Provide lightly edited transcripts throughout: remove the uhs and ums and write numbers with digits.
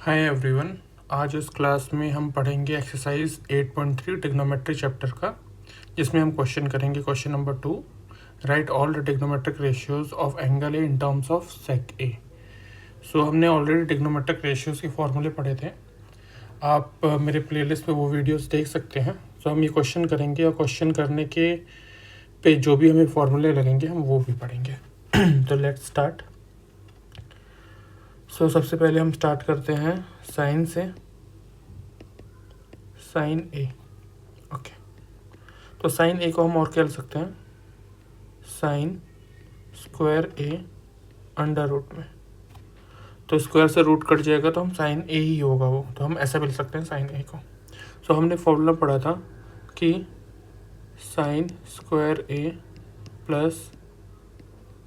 Hi everyone. आज इस class में हम पढ़ेंगे एक्सरसाइज 8.3 ट्रिग्नोमेट्री चैप्टर का, जिसमें हम क्वेश्चन करेंगे। Question number 2, write all the trigonometric ratios of angle A in terms of sec A. So हमने ऑलरेडी ट्रिग्नोमेट्रिक रेशियोज के फॉर्मूले पढ़े थे। आप मेरे प्लेलिस्ट पे वो वीडियोस देख सकते हैं। सो हम ये क्वेश्चन करेंगे और क्वेश्चन करने के पे जो भी हमें फॉर्मूले लगेंगे हम वो भी पढ़ेंगे। तो लेट्स स्टार्ट। सो सबसे पहले हम स्टार्ट करते हैं साइन से, साइन ए। ओके, तो साइन ए को हम और क्या लिख सकते हैं, sine square A under root में। तो स्क्वायर से रूट कट जाएगा तो हम साइन ए ही होगा वो, तो हम ऐसा भी लिख सकते हैं साइन ए को। सो हमने फॉर्मूला पढ़ा था कि साइन स्क्वायर ए प्लस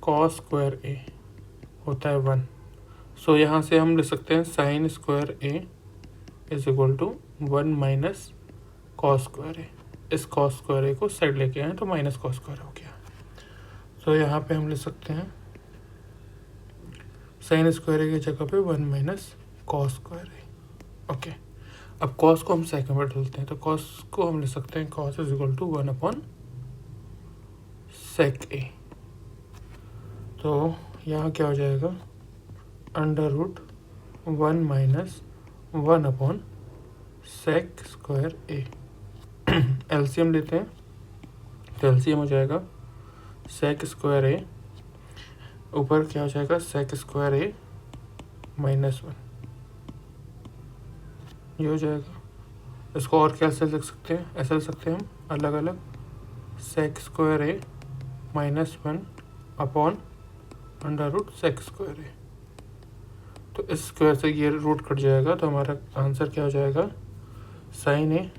कॉस स्क्वायर ए होता है 1। सो यहाँ से हम लिख सकते हैं sine square A is equal to 1 minus cos square A. इस कॉस स्क्वायर ए को साइड लेके आए तो माइनस कॉस स्क्वायर हो गया। सो यहाँ पे हम लिख सकते हैं साइन स्क्वायर ए की जगह पे 1 माइनस कॉस स्क्वायर ए। ओके, अब कॉस को हम सेक में बदलते हैं, तो कॉस को हम लिख सकते हैं cos is equal to 1 upon sec A. तो यहाँ क्या हो जाएगा, under root 1 minus 1 upon sec square A. LCM लेते हैं, तो एलसीएम हो जाएगा सेक स्क्वायर ए, ऊपर क्या हो जाएगा सेक स्क्वायर ए माइनस 1, ये हो जाएगा। इसको और कैसे लिख सकते हैं, ऐसा लिख सकते हैं हम अलग अलग, sec square A minus 1 upon under root sec square A. तो इस स्क्वायर से ये रूट कट जाएगा, तो हमारा आंसर क्या हो जाएगा, sine A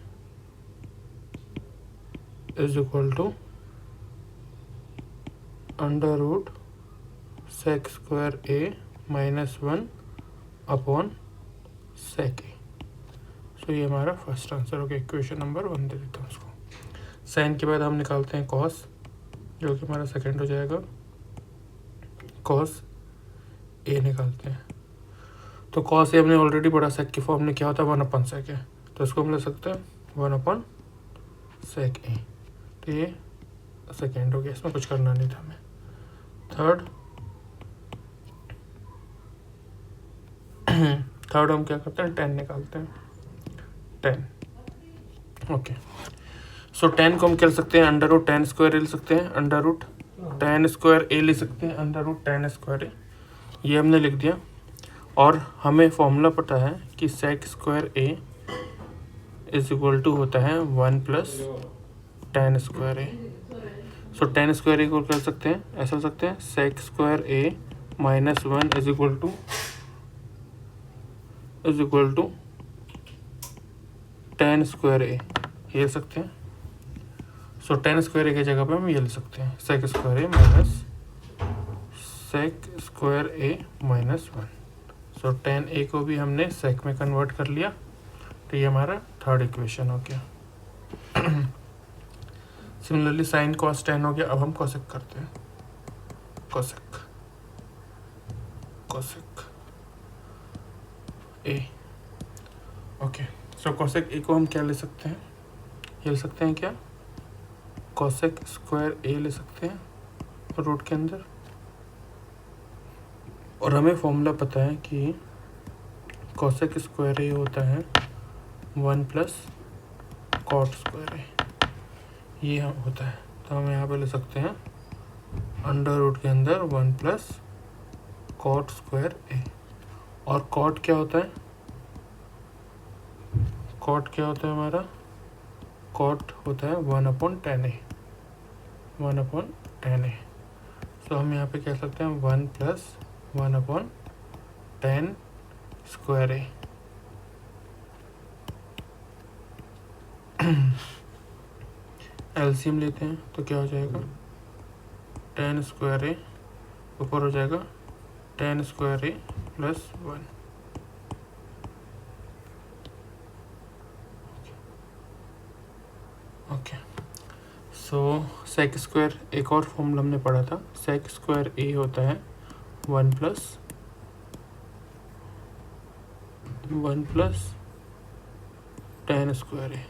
is equal to under root sec square A minus 1 upon sec A. So ये हमारा फर्स्ट आंसर हो गया। इक्वेशन नंबर 1 दे देता हूँ उसको। साइन के बाद हम निकालते हैं कॉस, जो कि हमारा सेकंड हो जाएगा, कॉस ए निकालते हैं। तो कॉस ए हमने ऑलरेडी पढ़ा, सेक की फॉर्म में क्या होता है 1 अपॉन सेक है, तो इसको हम ले सकते हैं 1 अपॉन सेक ए। तो ये सेकेंड हो गया, इसमें कुछ करना नहीं था हमें। थर्ड हम क्या करते हैं, 10 निकालते हैं, 10। ओके, सो 10 को हम क्या ले सकते हैं, अंडर रूट 10 स्क्वायर ए ले सकते हैं, अंडर रूट 10 स्क्वायर ए ले सकते हैं, अंडर रूट 10 स्क्वायर ए। ये हमने लिख दिया। और हमें फॉर्मूला पता है कि sec square A is equal to होता है 1 plus 10 square A. So 10 square A को कर सकते हैं, ऐसा सकते हैं sec square A minus 1 is equal to 10 square A, ये ले सकते हैं। सो 10 स्क्वायर ए की जगह पे हम ये ले सकते हैं sec square A minus sec square A minus 1। सो 10 ए को भी हमने सेक में कन्वर्ट कर लिया, तो ये हमारा थर्ड इक्वेशन हो गया। सिमिलरली साइन कॉस 10 हो गया। अब हम कोसेक करते हैं, कोसेक ए। ओके, सो कोसेक ए को हम क्या ले सकते हैं, ये ले सकते हैं क्या, कोसेक स्क्वायर ए ले सकते हैं रूट के अंदर। और हमें फॉर्मूला पता है कि कोसेक स्क्वायर ए होता है 1 प्लस कॉट स्क्वायर ए, ये हम होता है। तो हम यहाँ पे ले सकते हैं अंडर रूट के अंदर 1 प्लस कॉट स्क्वायर ए। और कॉट क्या होता है, कॉट क्या होता है हमारा, कॉट होता है 1 अपॉन 10 ए, 1 अपॉन 10 ए। सो हम यहाँ पे कह सकते हैं 1 plus 1 upon 10 square A. LCM लेते हैं, तो क्या हो जाएगा 10 स्क्वायर ए, ऊपर हो जाएगा 10 स्क्वायर ए प्लस 1। ओके, सो सेक स्क्वायर, एक और फॉर्मूला हमने पढ़ा था, सेक स्क्वायर ए होता है 1 plus 1 plus tan square A.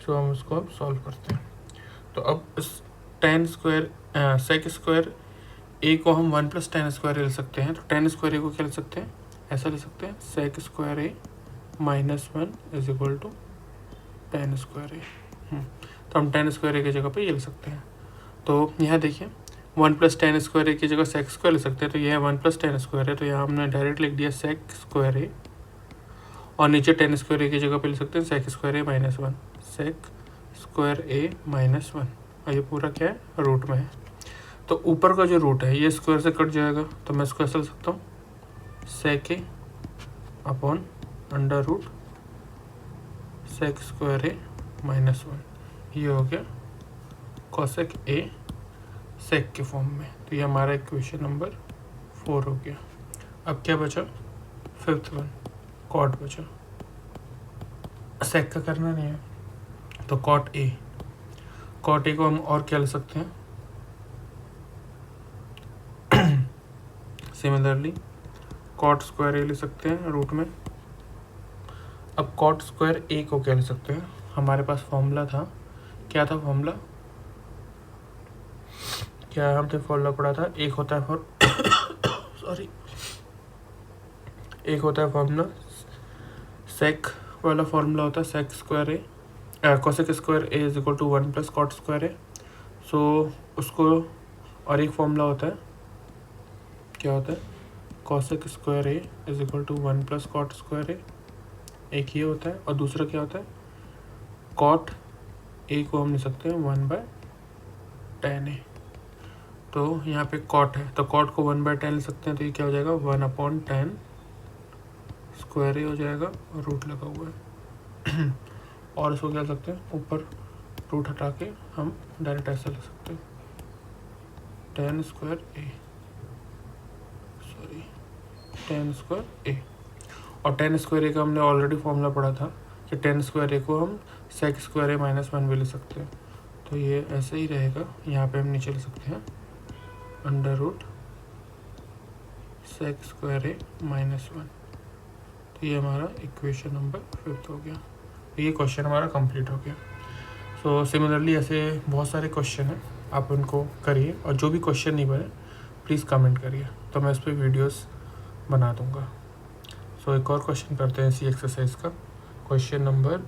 तो हम उसको अब सॉल्व करते हैं। तो अब इस tan square sec square A को हम 1 प्लस tan स्क्वायर ले सकते हैं। तो tan स्क्वायर ए को क्या ले सकते हैं, ऐसा ले सकते हैं, sec square A minus 1 is equal to tan square A. तो हम tan स्क्वायर ए की जगह पे ये ले सकते हैं। तो यहाँ देखिए 1 प्लस tan स्क्वायर ए की जगह सेक स्क्वायर ले सकते हैं। तो यह 1 प्लस tan स्क्वायर है, तो यहाँ हमने डायरेक्ट लिख दिया सेक स्क्वायर ए, और नीचे tan स्क्वायर ए की जगह पे ले सकते हैं sec square A minus 1, sec square A minus 1, और ये पूरा क्या है, रूट में है। तो ऊपर का जो रूट है ये स्क्वायर से कट जाएगा, तो मैं इसको ऐसा लिख सकता हूँ, sec A upon under root sec square A minus 1, ये हो गया कॉसेक ए सेक के फॉर्म में। तो ये हमारा इक्वेशन नंबर 4 हो गया। अब क्या बचा, 5th वन, कॉट बचा। सेक का करना नहीं है, तो कॉट ए को हम और क्या ले सकते हैं, सिमिलरली कॉट स्क्वायर ए ले सकते हैं रूट में। अब कॉट स्क्वायर ए को क्या ले सकते हैं, हमारे पास फॉर्मूला था, क्या था फॉर्मूला, क्या हमने फॉर्मूला पढ़ा था, एक होता है एक होता है फॉर्मूला सेक वाला फॉर्मूला होता है sec square A cosec square A is equal to 1 plus cot square A. So उसको, और एक फॉर्मूला होता है, क्या होता है, cosec square A is equal to 1 plus cot square A, एक ये होता है। और दूसरा क्या होता है, कॉट ए को हम लिख सकते हैं 1/tan ए। तो यहाँ पे कॉट है, तो कॉट को 1/tan लिख सकते हैं, तो ये क्या हो जाएगा, 1/tan स्क्वायर ए हो जाएगा, और रूट लगा हुआ है। और इसको क्या सकते हैं, ऊपर रूट हटा के हम डायरेक्ट ऐसा लिख सकते हैं, tan स्क्वायर ए। और tan स्क्वायर ए का हमने ऑलरेडी फॉर्मूला पढ़ा था कि tan स्क्वायर ए को हम सेक स्क्वायर ए माइनस 1 भी ले सकते हैं। तो ये ऐसे ही रहेगा, यहाँ पे हम नीचे ले सकते हैं under root sec square A minus 1। तो ये हमारा इक्वेशन नंबर 5th हो गया। तो ये क्वेश्चन हमारा कंप्लीट हो गया। सो सिमिलरली ऐसे बहुत सारे क्वेश्चन हैं, आप उनको करिए, और जो भी क्वेश्चन नहीं बने प्लीज़ कमेंट करिए, तो मैं इस पर वीडियोस बना दूंगा। सो एक और क्वेश्चन करते हैं इसी एक्सरसाइज का, क्वेश्चन नंबर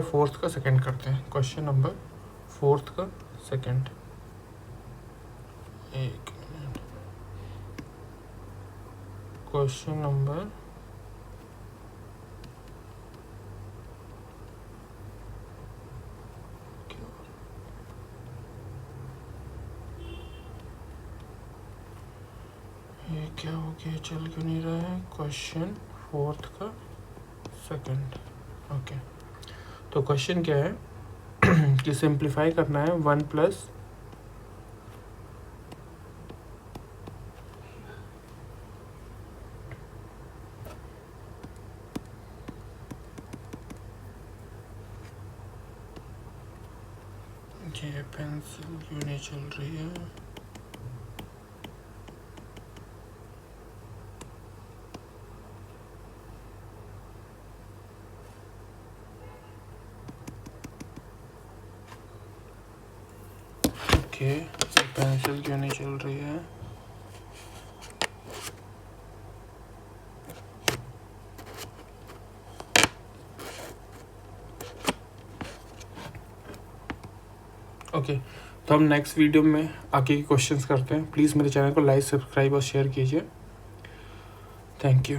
4th का सेकंड करते हैं, क्वेश्चन नंबर 4th का सेकंड। एक मिनट, क्वेश्चन नंबर ये क्या हो गया, चल क्यों नहीं रहा है, क्वेश्चन 4th का सेकंड। ओके, तो क्वेश्चन क्या है कि सिंप्लीफाई करना है 1 प्लस ये पेंसिल क्यों नहीं चल रही है, ओके पेंसिल क्यों नहीं चल रही है, ओके। तो हम नेक्स्ट वीडियो में आगे के क्वेश्चंस करते हैं। प्लीज़ मेरे चैनल को लाइक, सब्सक्राइब और शेयर कीजिए। Thank you.